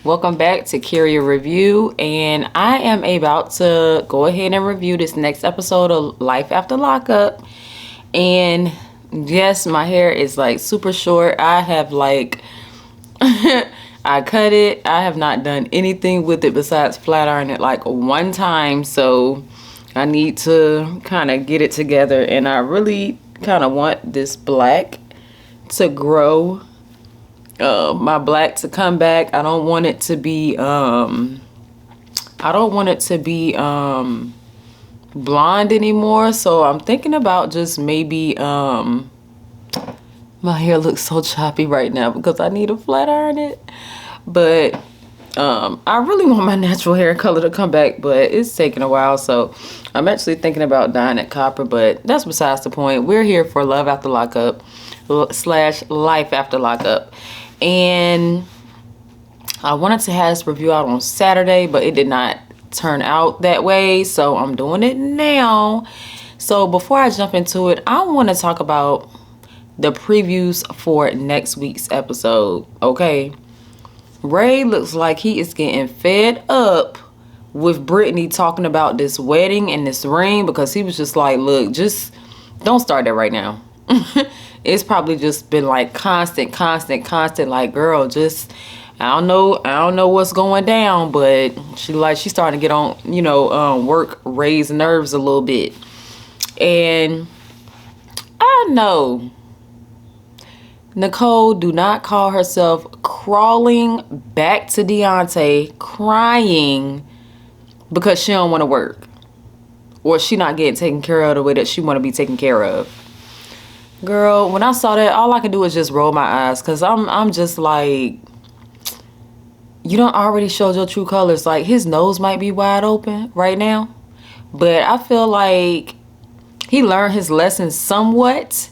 Welcome back to Carrier Review, and I am about to go ahead and review this next episode of Life After Lockup. And yes, my hair is like super short. I have like I cut it. I have not done anything with it besides flat iron it like one time, so I need to kind of get it together, and I really kind of want this black to grow, my black to come back. I don't want it to be blonde anymore, so I'm thinking about just maybe my hair looks so choppy right now because I need to flat iron it, but I really want my natural hair color to come back, but it's taking a while, so I'm actually thinking about dyeing it copper, but that's besides the point. We're here for Love After Lockup / Life After Lockup, and I wanted to have this review out on Saturday, but it did not turn out that way, so I'm doing it now. So before I jump into it, I want to talk about the previews for next week's episode, okay? Ray looks like he is getting fed up with Brittany talking about this wedding and this ring, because he was just like, look, just don't start that right now. It's probably just been like constant, like, girl, just, I don't know what's going down, but she's starting to get on, work Ray's nerves a little bit. And I know Nicole do not call herself crawling back to Deontay crying because she don't want to work, or she not getting taken care of the way that she want to be taken care of. Girl, when I saw that, all I could do was just roll my eyes, because I'm just like, you don't already showed your true colors. Like, his nose might be wide open right now, but I feel like he learned his lesson somewhat.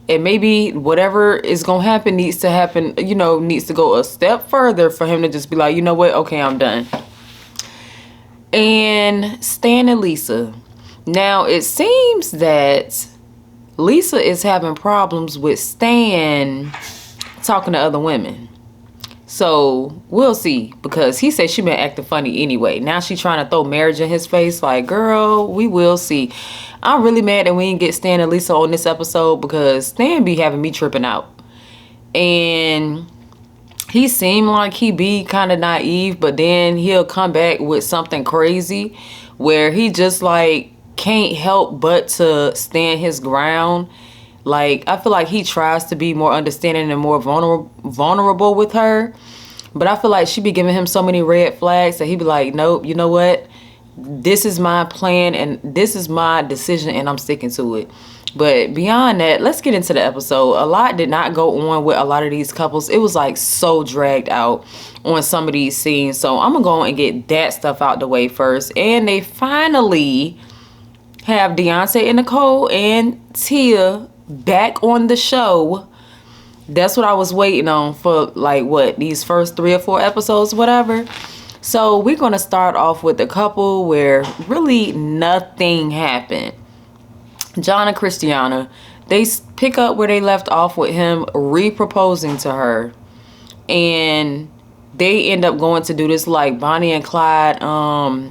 And maybe whatever is going to happen needs to go a step further for him to just be like, you know what? Okay, I'm done. And Stan and Lisa. Now, it seems that Lisa is having problems with Stan talking to other women. So we'll see, because he said she been acting funny anyway. Now she trying to throw marriage in his face. Like, girl, we will see. I'm really mad that we didn't get Stan and Lisa on this episode, because Stan be having me tripping out. And he seemed like he be kind of naive, but then he'll come back with something crazy where he just like can't help but to stand his ground. Like, I feel like he tries to be more understanding and more vulnerable with her, but I feel like she be giving him so many red flags that he be like, nope, you know what? This is my plan and this is my decision and I'm sticking to it. But beyond that, let's get into the episode. A lot did not go on with a lot of these couples. It was like so dragged out on some of these scenes. So I'm going to go and get that stuff out the way first. And they finally have Deontay and Nicole and Tia back on the show. That's what I was waiting on for, like, these first 3 or 4 episodes, whatever. So we're going to start off with a couple where really nothing happened. John and Christiana, they pick up where they left off with him re-proposing to her. And they end up going to do this like Bonnie and Clyde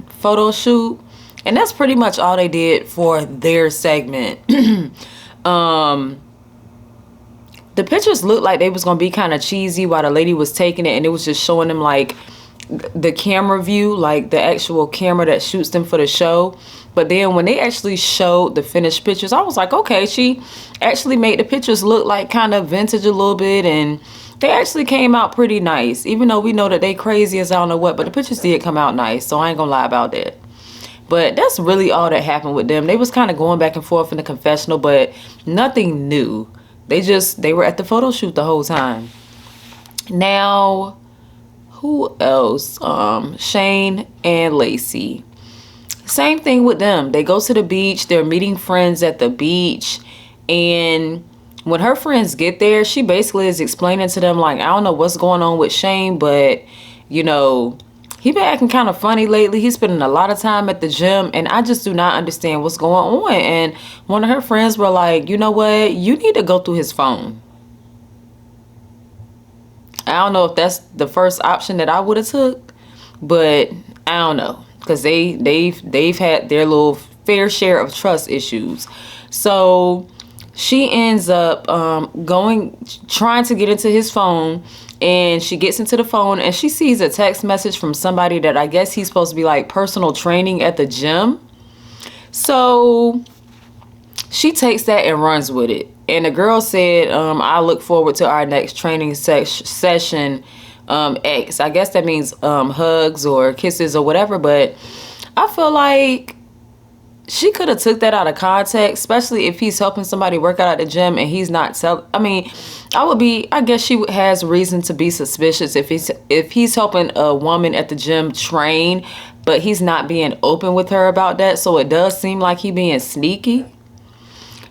photo shoot. And that's pretty much all they did for their segment. The pictures looked like they was going to be kind of cheesy while the lady was taking it. And it was just showing them like the camera view, like the actual camera that shoots them for the show. But then when they actually showed the finished pictures, I was like, okay, she actually made the pictures look like kind of vintage a little bit, and they actually came out pretty nice, even though we know that they crazy as I don't know what, but the pictures did come out nice, so I ain't gonna lie about that. But that's really all that happened with them. They was kind of going back and forth in the confessional, but nothing new. They were at the photo shoot the whole time. Now, who else? Shane and Lacey. Same thing with them. They go to the beach. They're meeting friends at the beach. And when her friends get there, she basically is explaining to them, like, I don't know what's going on with Shane, but, he been acting kind of funny lately. He's spending a lot of time at the gym, and I just do not understand what's going on. And one of her friends were like, you know what? You need to go through his phone. I don't know if that's the first option that I would have took, but I don't know, because they've had their little fair share of trust issues. So she ends up trying to get into his phone, and she gets into the phone and she sees a text message from somebody that I guess he's supposed to be like personal training at the gym. So she takes that and runs with it. And the girl said, I look forward to our next training session, X. I guess that means hugs or kisses or whatever. But I feel like she could have took that out of context, especially if he's helping somebody work out at the gym and he's not I guess she has reason to be suspicious if he's helping a woman at the gym train, but he's not being open with her about that. So it does seem like he being sneaky.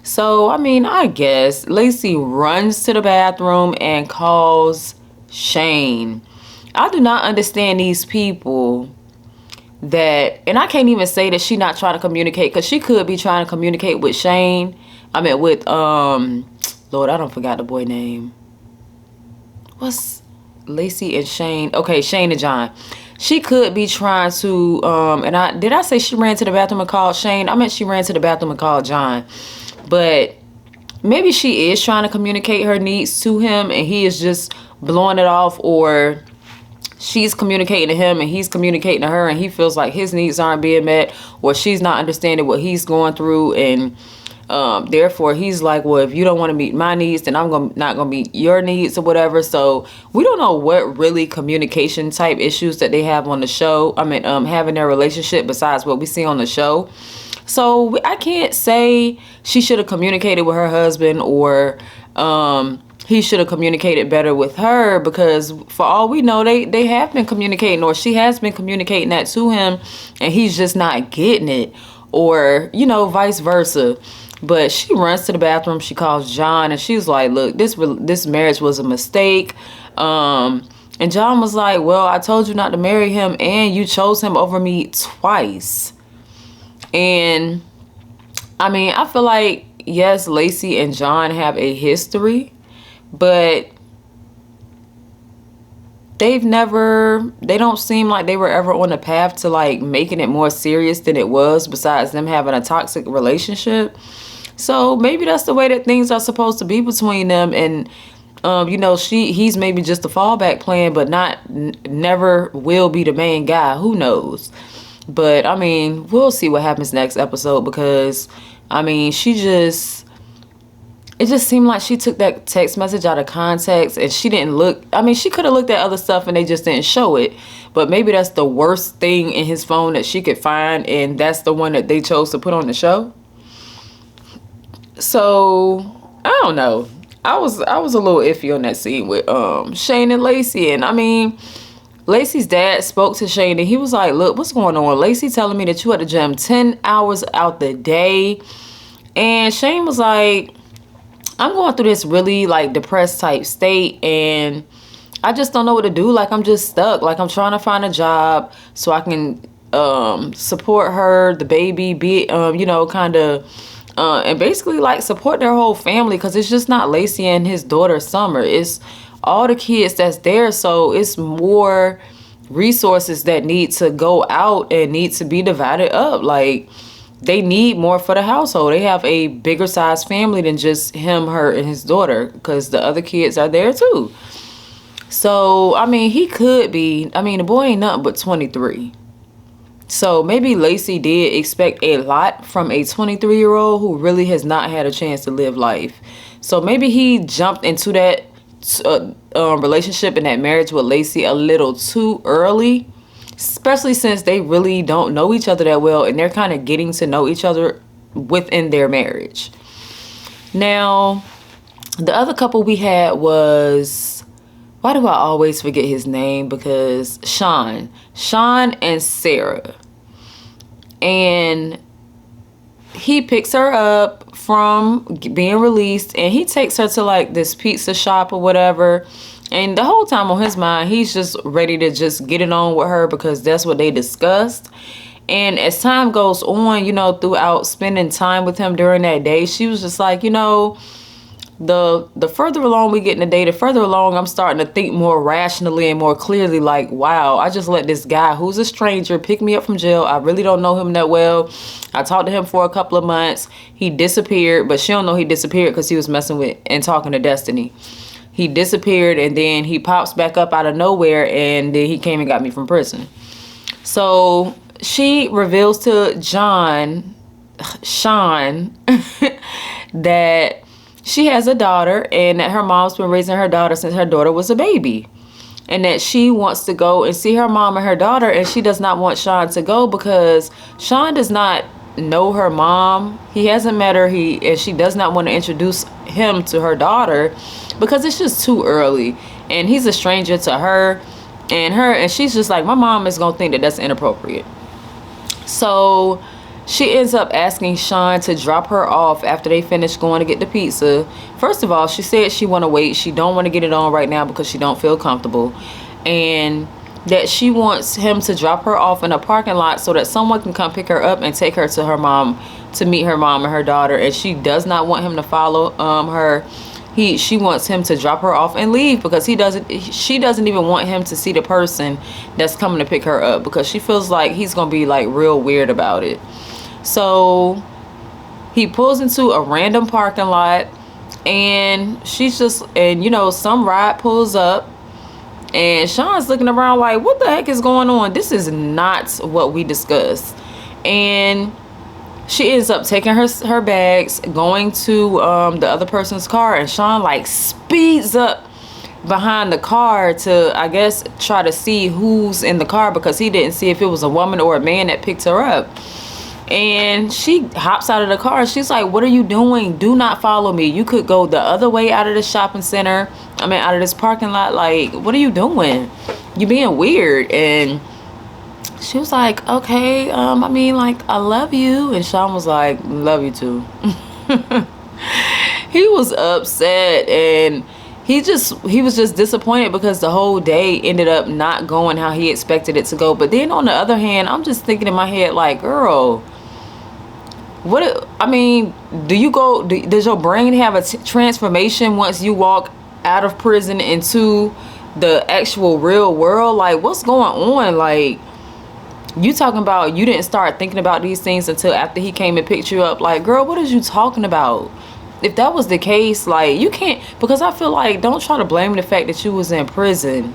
So, I guess Lacey runs to the bathroom and calls Shane. I do not understand these people and I can't even say that she's not trying to communicate, because she could be trying to communicate with Shane. With, Lord, I don't forgot the boy name. What's Lacey and Shane? Okay, Shane and John. She could be trying to, did I say she ran to the bathroom and called Shane? I meant she ran to the bathroom and called John. But maybe she is trying to communicate her needs to him and he is just blowing it off, or she's communicating to him and he's communicating to her and he feels like his needs aren't being met, or she's not understanding what he's going through, and therefore he's like, well, if you don't want to meet my needs, then I'm not gonna meet your needs or whatever. So we don't know what really communication type issues that they have on the show. Having their relationship besides what we see on the show. So I can't say she should have communicated with her husband, or he should have communicated better with her, because for all we know, they have been communicating, or she has been communicating that to him and he's just not getting it, or, vice versa. But she runs to the bathroom, she calls John, and she's like, look, this marriage was a mistake. And John was like, well, I told you not to marry him and you chose him over me twice. And I feel like, yes, Lacey and John have a history, but they don't seem like they were ever on a path to like making it more serious than it was, besides them having a toxic relationship. So maybe that's the way that things are supposed to be between them. And he's maybe just a fallback plan, but never will be the main guy. Who knows? But we'll see what happens next episode, because it just seemed like she took that text message out of context, and she didn't look, she could have looked at other stuff and they just didn't show it. But maybe that's the worst thing in his phone that she could find, and that's the one that they chose to put on the show. So I don't know. I was a little iffy on that scene with Shane and Lacey. And Lacey's dad spoke to Shane and he was like, look, what's going on? Lacey telling me that you at the gym 10 hours out the day. And Shane was like, I'm going through this really like depressed type state, and I just don't know what to do. Like, I'm just stuck. Like, I'm trying to find a job so I can support her, the baby, and basically like support their whole family, because it's just not Lacey and his daughter Summer. It's all the kids that's there. So it's more resources that need to go out and need to be divided up. Like, they need more for the household. They have a bigger size family than just him, her, and his daughter, because the other kids are there too. So, he could be, the boy ain't nothing but 23. So maybe Lacey did expect a lot from a 23-year-old who really has not had a chance to live life. So maybe he jumped into that relationship and that marriage with Lacey a little too early, especially since they really don't know each other that well, and they're kind of getting to know each other within their marriage. Now, the other couple we had was, why do I always forget his name? Because Sean and Sarah. And he picks her up from being released and he takes her to like this pizza shop or whatever. And the whole time on his mind, he's just ready to just get it on with her because that's what they discussed. And as time goes on, throughout spending time with him during that day, she was just like, the further along we get in the day, the further along I'm starting to think more rationally and more clearly, like, wow, I just let this guy who's a stranger pick me up from jail. I really don't know him that well. I talked to him for a couple of months. He disappeared, but she don't know he disappeared because he was messing with and talking to Destiny. He disappeared, and then he pops back up out of nowhere, and then he came and got me from prison. So she reveals to Sean, that she has a daughter and that her mom's been raising her daughter since her daughter was a baby. And that she wants to go and see her mom and her daughter, and she does not want Sean to go because Sean does not know her mom. He hasn't met her. And she does not want to introduce him to her daughter because it's just too early. And he's a stranger to her. And she's just like, my mom is going to think that that's inappropriate. So she ends up asking Sean to drop her off after they finish going to get the pizza. First of all, she said she want to wait. She don't want to get it on right now because she don't feel comfortable. And that she wants him to drop her off in a parking lot so that someone can come pick her up and take her to her mom to meet her mom and her daughter. And she does not want him to follow her. She wants him to drop her off and leave because she doesn't even want him to see the person that's coming to pick her up because she feels like he's going to be like real weird about it. So he pulls into a random parking lot, and some ride pulls up, and Sean's looking around like, what the heck is going on? This is not what we discussed. And she ends up taking her bags, going to the other person's car, and Sean like speeds up behind the car to, I guess, try to see who's in the car because he didn't see if it was a woman or a man that picked her up. And she hops out of the car. She's like, what are you doing? Do not follow me. You could go the other way out of the shopping center. Out of this parking lot. Like, what are you doing? You being weird. And she was like, okay, I love you. And Sean was like, love you too. He was upset, and he was just disappointed because the whole day ended up not going how he expected it to go. But then on the other hand, I'm just thinking in my head like, girl, does your brain have a transformation once you walk out of prison into the actual real world? Like, what's going on? Like, you talking about you didn't start thinking about these things until after he came and picked you up. Like, girl, what are you talking about? If that was the case, like, you can't, because I feel like, don't try to blame the fact that you was in prison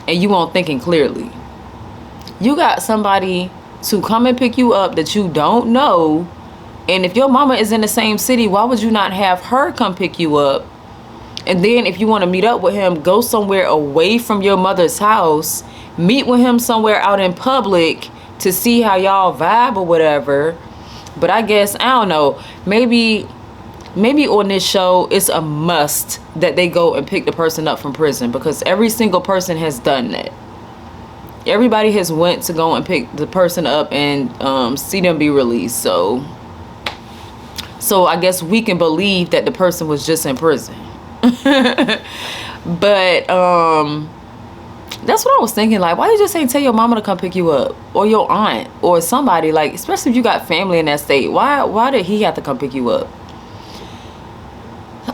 and you weren't thinking clearly. You got somebody to come and pick you up that you don't know, and if your mama is in the same city, why would you not have her come pick you up? And then if you want to meet up with him, go somewhere away from your mother's house, meet with him somewhere out in public to see how y'all vibe or whatever. But I guess, I don't know, maybe on this show it's a must that they go and pick the person up from prison, because every single person has done that. Everybody has went to go and pick the person up and see them be released. So I guess we can believe that the person was just in prison. But that's what I was thinking. Like, why you just ain't tell your mama to come pick you up, or your aunt, or somebody? Like, especially if you got family in that state. Why did he have to come pick you up?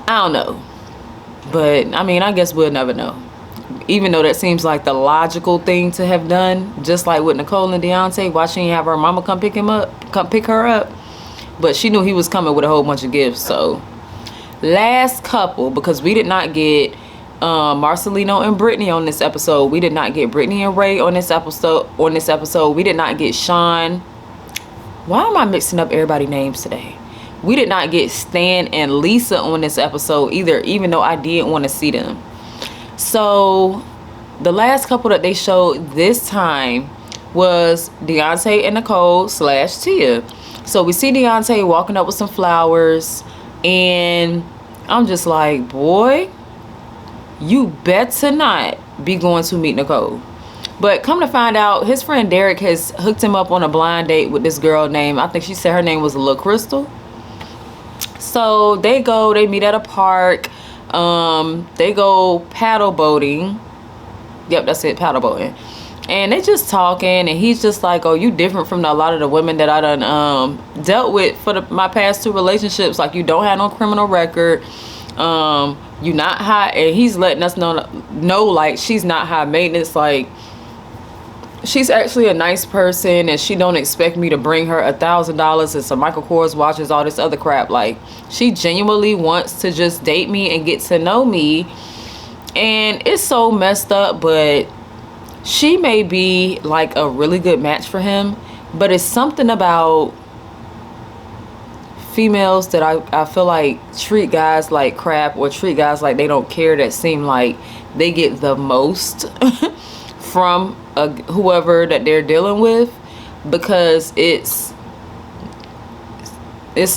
I don't know. But I guess we'll never know. Even though that seems like the logical thing to have done, just like with Nicole and Deontay. Why she didn't have her mama come pick her up? But she knew he was coming with a whole bunch of gifts. So last couple, because we did not get Marcelino and Brittany on this episode. We did not get Brittany and Ray on this episode. We did not get Sean. Why am I mixing up everybody's names today? We did not get Stan and Lisa on this episode either, even though I did want to see them. So the last couple that they showed this time was Deontay and Nicole / Tia. So we see Deontay walking up with some flowers, and I'm just like, boy, you better not be going to meet Nicole. But come to find out, his friend Derek has hooked him up on a blind date with this girl named, I think she said her name was La Crystal. So they meet at a park. They go paddle boating. Yep, that's it, paddle boating. And they just talking, and he's just like, oh, you different from a lot of the women that I done dealt with for my past 2 relationships. Like, you don't have no criminal record. You not high, and he's letting us know like she's not high maintenance. Like, she's actually a nice person, and she don't expect me to bring her $1,000 and some Michael Kors watches, all this other crap. Like, she genuinely wants to just date me and get to know me, and it's so messed up. But she may be like a really good match for him, but it's something about females that I feel like treat guys like crap, or treat guys like they don't care, that seem like they get the most from whoever that they're dealing with, because it's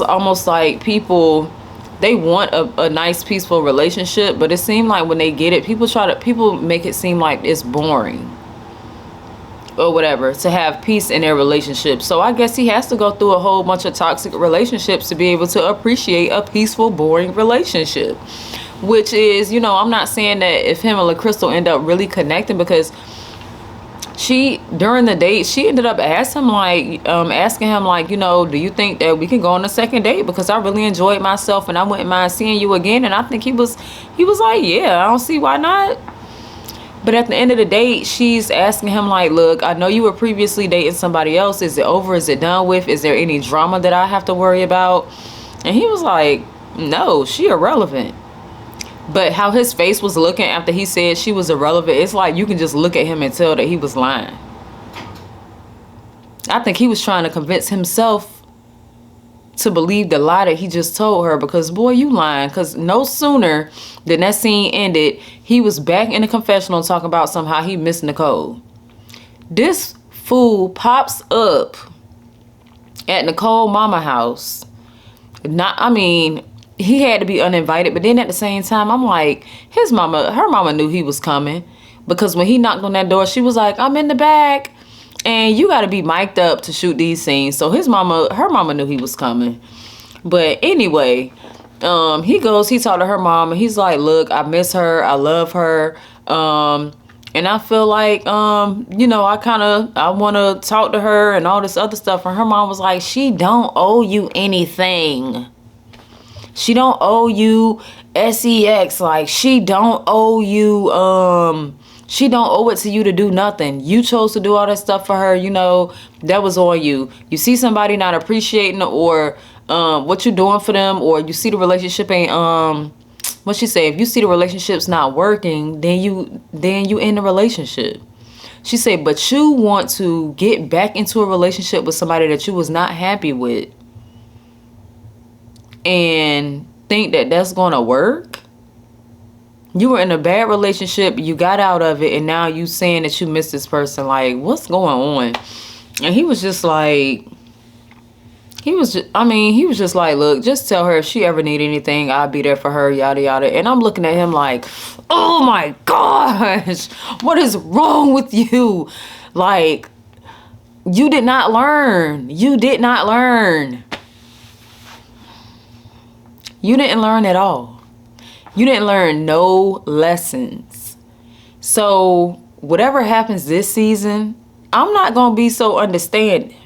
almost like people, they want a nice peaceful relationship, but it seems like when they get it, people make it seem like it's boring or whatever to have peace in their relationship. So I guess he has to go through a whole bunch of toxic relationships to be able to appreciate a peaceful, boring relationship. Which is, you know, I'm not saying that if him and LaCrystal end up really connecting, because during the date, she ended up asking him like, you know, do you think that we can go on a second date? Because I really enjoyed myself and I wouldn't mind seeing you again. And I think he was like, yeah, I don't see why not. But at the end of the date, she's asking him like, look, I know you were previously dating somebody else. Is it over? Is it done with? Is there any drama that I have to worry about? And he was like, no, she irrelevant. But how his face was looking after he said she was irrelevant, it's like you can just look at him and tell that he was lying. I think he was trying to convince himself to believe the lie that he just told her, because boy, you lying. Because no sooner than that scene ended, he was back in the confessional talking about somehow he missed Nicole. This fool pops up at Nicole mama house. He had to be uninvited, but then at the same time, I'm like, her mama knew he was coming, because when he knocked on that door, she was like, I'm in the back. And you got to be mic'd up to shoot these scenes. So her mama knew he was coming. But anyway, he talked to her mom, and he's like, look, I miss her. I love her. And I feel like, you know, I want to talk to her and all this other stuff. And her mom was like, she don't owe you anything. She don't owe you sex. Like, she don't owe you, she don't owe it to you to do nothing. You chose to do all that stuff for her, you know, that was on you. You see somebody not appreciating or what you're doing for them, or you see the relationship ain't, what she say, if you see the relationship's not working, then you end the relationship. She said, but you want to get back into a relationship with somebody that you was not happy with and think that that's gonna work? You were in a bad relationship, you got out of it, and now you saying that you miss this person. Like, what's going on? And he was just like, look, just tell her if she ever need anything, I'll be there for her, yada, yada. And I'm looking at him like, oh my gosh, what is wrong with you? Like, you did not learn. You did not learn. You didn't learn at all. You didn't learn no lessons. So whatever happens this season, I'm not going to be so understanding.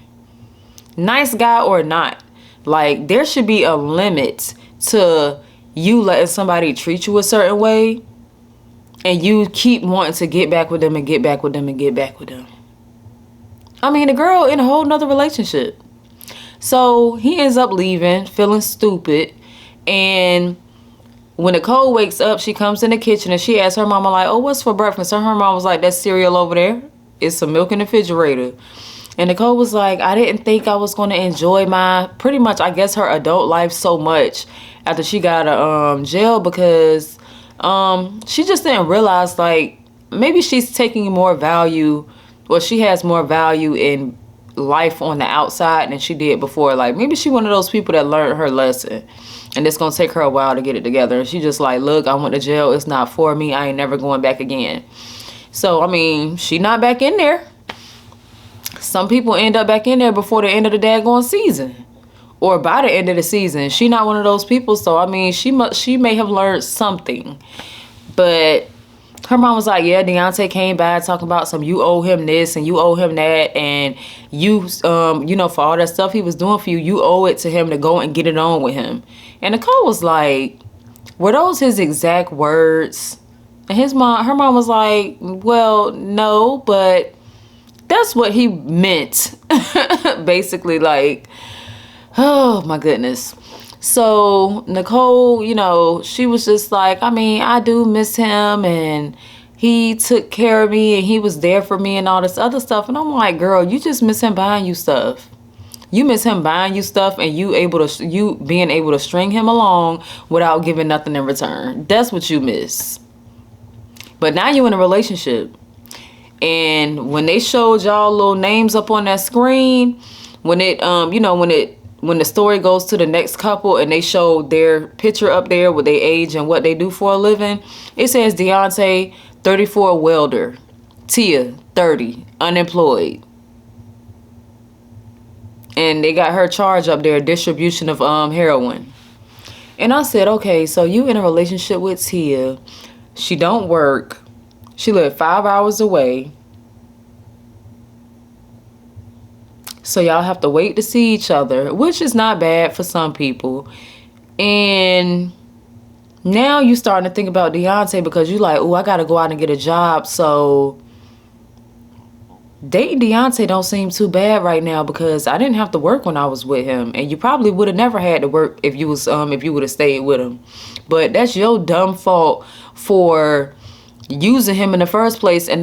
Nice guy or not. Like, there should be a limit to you letting somebody treat you a certain way and you keep wanting to get back with them and get back with them and get back with them. I mean, the girl in a whole nother relationship. So he ends up leaving, feeling stupid. And when Nicole wakes up, she comes in the kitchen and she asks her mama like, oh, what's for breakfast? And her mom was like, that cereal over there. It's some milk in the refrigerator. And Nicole was like, I didn't think I was going to enjoy pretty much, I guess, her adult life so much after she got out of jail, because she just didn't realize, like, maybe she's taking more value, or she has more value in life on the outside than she did before. Like, maybe she one of those people that learned her lesson and it's going to take her a while to get it together. And she just like, look, I went to jail. It's not for me. I ain't never going back again. So, I mean, she not back in there. Some people end up back in there before the end of the daggone season, or by the end of the season. She not one of those people. So, I mean, she may have learned something. But her mom was like, yeah, Deontay came by talking about you owe him this and you owe him that. And you, you know, for all that stuff he was doing for you, you owe it to him to go and get it on with him. And Nicole was like, Were those his exact words? And her mom was like, well, no, but that's what he meant. Basically, like, oh my goodness. So Nicole, she was just like, I mean, I do miss him, and he took care of me, and he was there for me and all this other stuff. And I'm like, girl, you just miss him buying you stuff. You miss him buying you stuff, and you being able to string him along without giving nothing in return. That's what you miss. But now you in a relationship. And when they showed y'all little names up on that screen, when the story goes to the next couple and they show their picture up there with their age and what they do for a living, it says Deontay, 34, welder. Tia, 30, unemployed. And they got her charge up there, distribution of heroin. And I said, okay, so you in a relationship with Tia. She don't work. She lived 5 hours away. So y'all have to wait to see each other, which is not bad for some people. And now you starting to think about Deontay because you like, oh, I got to go out and get a job. So dating Deontay don't seem too bad right now because I didn't have to work when I was with him. And you probably would have never had to work if you would have stayed with him. But that's your dumb fault for using him in the first place and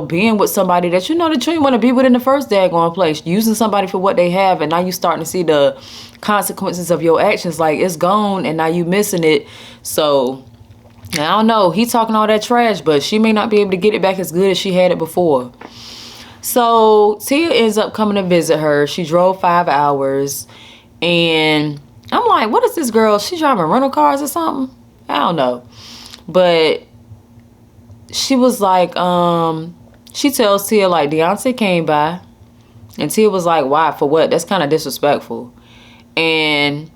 being with somebody that you didn't want to be with in the first daggone place. Using somebody for what they have, and now you starting to see the consequences of your actions. Like, it's gone and now you missing it. So I don't know, he talking all that trash, but she may not be able to get it back as good as she had it before. So Tia ends up coming to visit her. She drove 5 hours, and I'm like, what is this girl? She driving rental cars or something? I don't know. But she was like, she tells Tia, like, Deontay came by. And Tia was like, why? For what? That's kind of disrespectful. And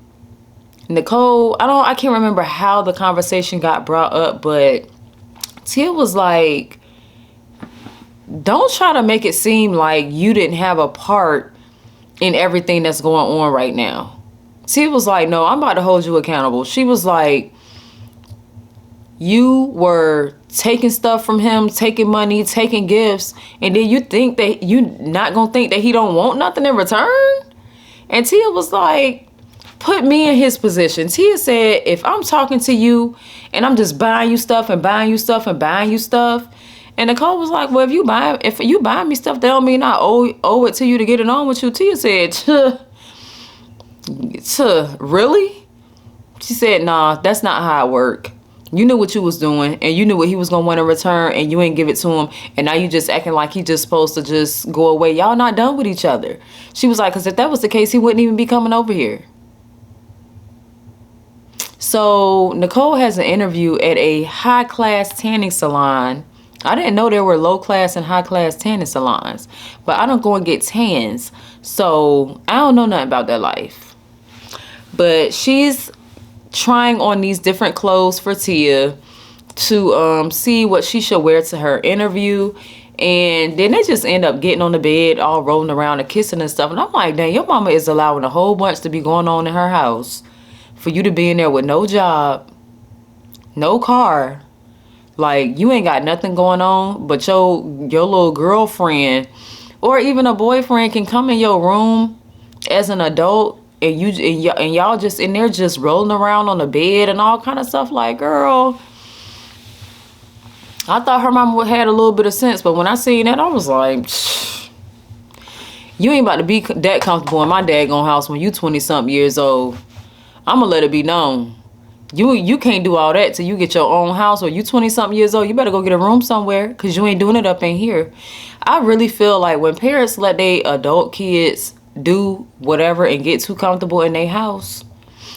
Nicole, I can't remember how the conversation got brought up, but Tia was like, don't try to make it seem like you didn't have a part in everything that's going on right now. Tia was like, no, I'm about to hold you accountable. She was like, you were taking stuff from him, taking money, taking gifts, and then you think that you not gonna think that he don't want nothing in return? And Tia was like, put me in his position. Tia said, if I'm talking to you and I'm just buying you stuff and buying you stuff and buying you stuff, and Nicole was like, well, if you buy me stuff, that don't mean I owe it to you to get it on with you. Tia said, really? She said, nah, that's not how it work. You knew what you was doing, and you knew what he was gonna want in return, and you ain't give it to him, and now you just acting like he just supposed to just go away. Y'all not done with each other. She was like, because if that was the case, he wouldn't even be coming over here. So Nicole has an interview at a high-class tanning salon. I didn't know there were low-class and high-class tanning salons, but I don't go and get tans, so I don't know nothing about that life. But she's trying on these different clothes for Tia to see what she should wear to her interview. And then they just end up getting on the bed, all rolling around and kissing and stuff. And I'm like, dang, your mama is allowing a whole bunch to be going on in her house for you to be in there with no job, no car. Like, you ain't got nothing going on, but your little girlfriend or even a boyfriend can come in your room as an adult, and y'all just in there just rolling around on the bed and all kind of stuff. Like, girl, I thought her mama had a little bit of sense, but when I seen that, I was like, you ain't about to be that comfortable in my daggone house when you 20-something years old. I'm gonna let it be known. You can't do all that till you get your own house, or you 20-something years old. You better go get a room somewhere, because you ain't doing it up in here. I really feel like when parents let their adult kids do whatever and get too comfortable in their house,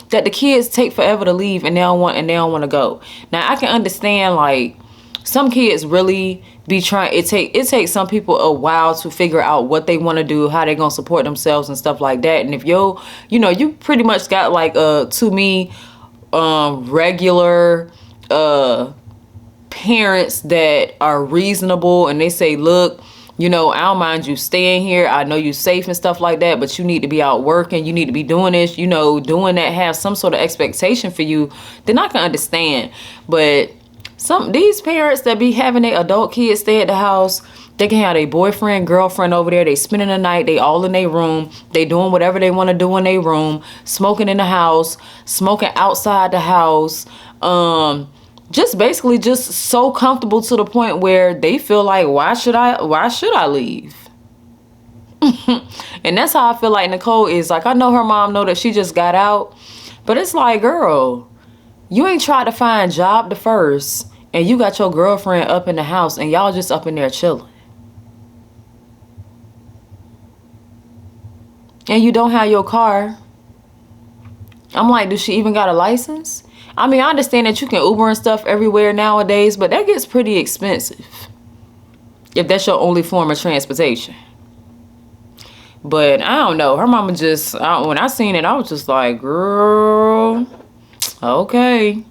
that the kids take forever to leave and they don't want to go. Now, I can understand, like, some kids really be trying. It takes some people a while to figure out what they want to do, how they gonna support themselves and stuff like that. And if you pretty much got like to me regular parents that are reasonable, and they say, look, You know, I don't mind you staying here. I know you're safe and stuff like that, but you need to be out working. You need to be doing this, you know, doing that, have some sort of expectation for you. Then I can understand. But these parents that be having their adult kids stay at the house, they can have their boyfriend, girlfriend over there. They spending the night. They all in their room. They doing whatever they want to do in their room. Smoking in the house. Smoking outside the house. Just basically just so comfortable to the point where they feel like, why should I leave? And that's how I feel like Nicole is. Like, I know her mom know that she just got out. But it's like, girl, you ain't tried to find a job the first. And you got your girlfriend up in the house. And y'all just up in there chilling. And you don't have your car. I'm like, does she even got a license? I mean, I understand that you can Uber and stuff everywhere nowadays, but that gets pretty expensive if that's your only form of transportation. But I don't know. Her mama just, when I seen it, I was just like, girl, okay,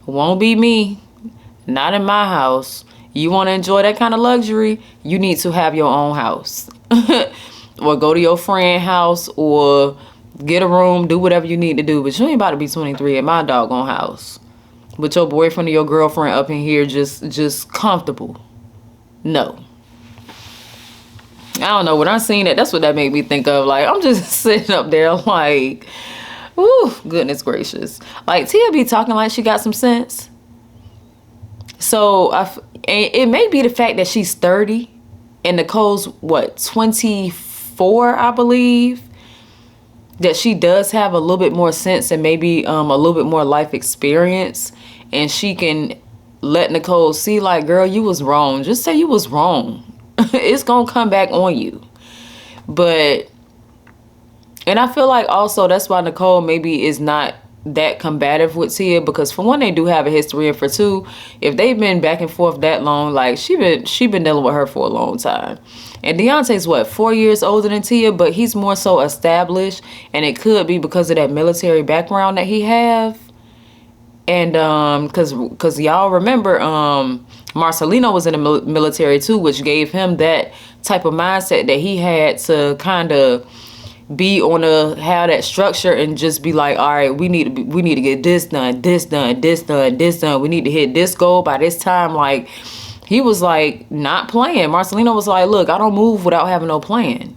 won't be me. Not in my house. You want to enjoy that kind of luxury? You need to have your own house. Or go to your friend's house or get a room, do whatever you need to do. But you ain't about to be 23 at my doggone house with your boyfriend or your girlfriend up in here just comfortable. No. I don't know. When I seen it, that's what that made me think of. Like, I'm just sitting up there like, ooh, goodness gracious. Like, Tia be talking like she got some sense. So, it may be the fact that she's 30 and Nicole's, 24, I believe. That she does have a little bit more sense and maybe a little bit more life experience, and she can let Nicole see, like, girl, you was wrong. Just say you was wrong. It's gonna come back on you. But, and I feel like also that's why Nicole maybe is not that combative with Tia, because for one, they do have a history, and for two, if they've been back and forth that long, like, she been dealing with her for a long time. And Deontay's 4 years older than Tia, but he's more so established, and it could be because of that military background that he have. And cause y'all remember Marcelino was in the military too, which gave him that type of mindset that he had to kind of be on have that structure and just be like, all right, we need to get this done, this done, this done, this done. We need to hit this goal by this time. Like, he was like not playing. Marcelino was like, look, I don't move without having no plan.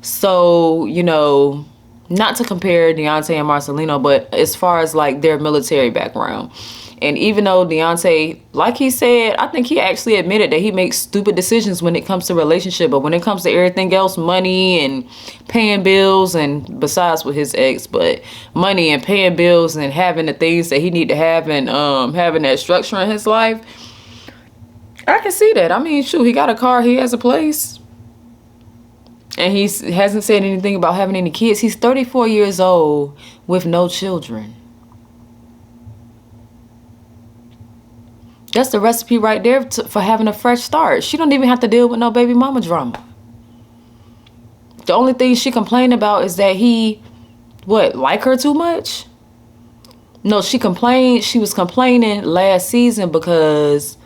So, you know, not to compare Deontay and Marcelino, but as far as like their military background. And even though Deontay, like he said, I think he actually admitted that he makes stupid decisions when it comes to relationship. But when it comes to everything else, money and paying bills, and besides with his ex, but money and paying bills and having the things that he need to have, and having that structure in his life, I can see that. I mean, shoot, he got a car, he has a place. And he hasn't said anything about having any kids. He's 34 years old with no children. That's the recipe right there for having a fresh start. She don't even have to deal with no baby mama drama. The only thing she complained about is that he, like her too much? No, she was complaining last season because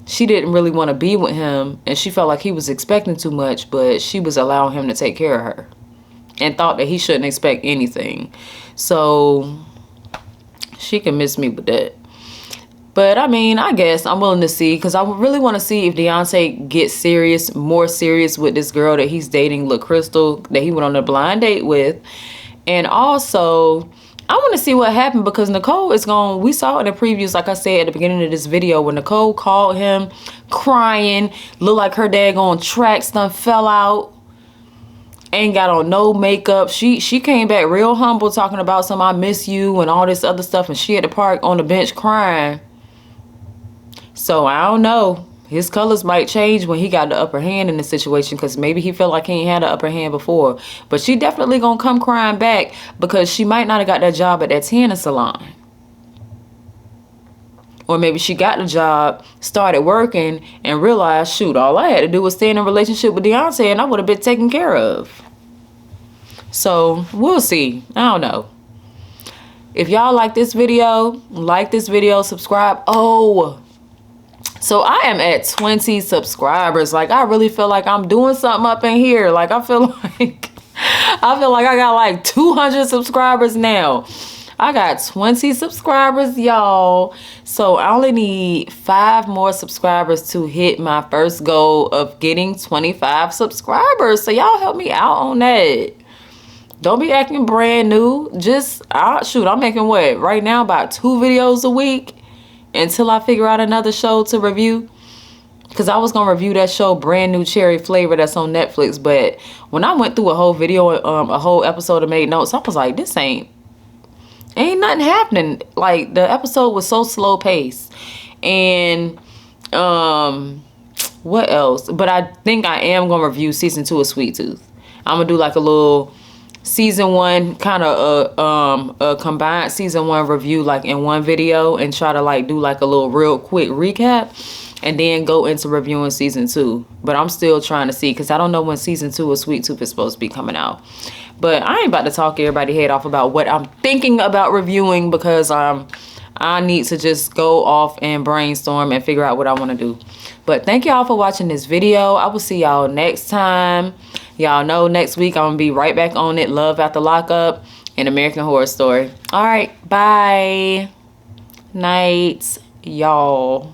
she didn't really want to be with him, and she felt like he was expecting too much, but she was allowing him to take care of her and thought that he shouldn't expect anything. So she can miss me with that. But I mean, I guess I'm willing to see, because I really want to see if Deontay gets more serious with this girl that he's dating, LaCrystal, that he went on a blind date with. And also, I want to see what happened, because Nicole is gone. We saw in the previews, like I said at the beginning of this video, when Nicole called him crying, looked like her daggone tracks done fell out, ain't got on no makeup. She came back real humble, talking about some I miss you and all this other stuff, and she at the park on the bench crying. So I don't know. His colors might change when he got the upper hand in the situation, because maybe he felt like he ain't had the upper hand before. But she definitely gonna come crying back, because she might not have got that job at that tanning salon. Or maybe she got the job, started working, and realized, shoot, all I had to do was stay in a relationship with Deontay and I would have been taken care of. So we'll see. I don't know. If y'all like this video, subscribe. Oh, So I am at 20 subscribers. Like, I really feel like I'm doing something up in here. Like, I feel like I got like 200 subscribers now. I got 20 subscribers, y'all. So I only need 5 more subscribers to hit my first goal of getting 25 subscribers. So y'all help me out on that. Don't be acting brand new. Just, I'm making what? Right now about 2 videos a week until I figure out another show to review. Because I was going to review that show, Brand New Cherry Flavor, that's on Netflix. But when I went through a whole video, a whole episode of Made Notes, I was like, this ain't nothing happening. Like, the episode was so slow paced. And what else? But I think I am gonna review season 2 of Sweet Tooth. I'm gonna do like a little season 1 kind of a combined season 1 review, like in one video, and try to like do like a little real quick recap, and then go into reviewing season 2. But I'm still trying to see, because I don't know when season 2 of Sweet Tooth is supposed to be coming out. But I ain't about to talk everybody's head off about what I'm thinking about reviewing, because I need to just go off and brainstorm and figure out what I want to do. But thank y'all for watching this video. I will see y'all next time. Y'all know next week I'm going to be right back on it. Love After Lockup and American Horror Story. All right. Bye. Night, y'all.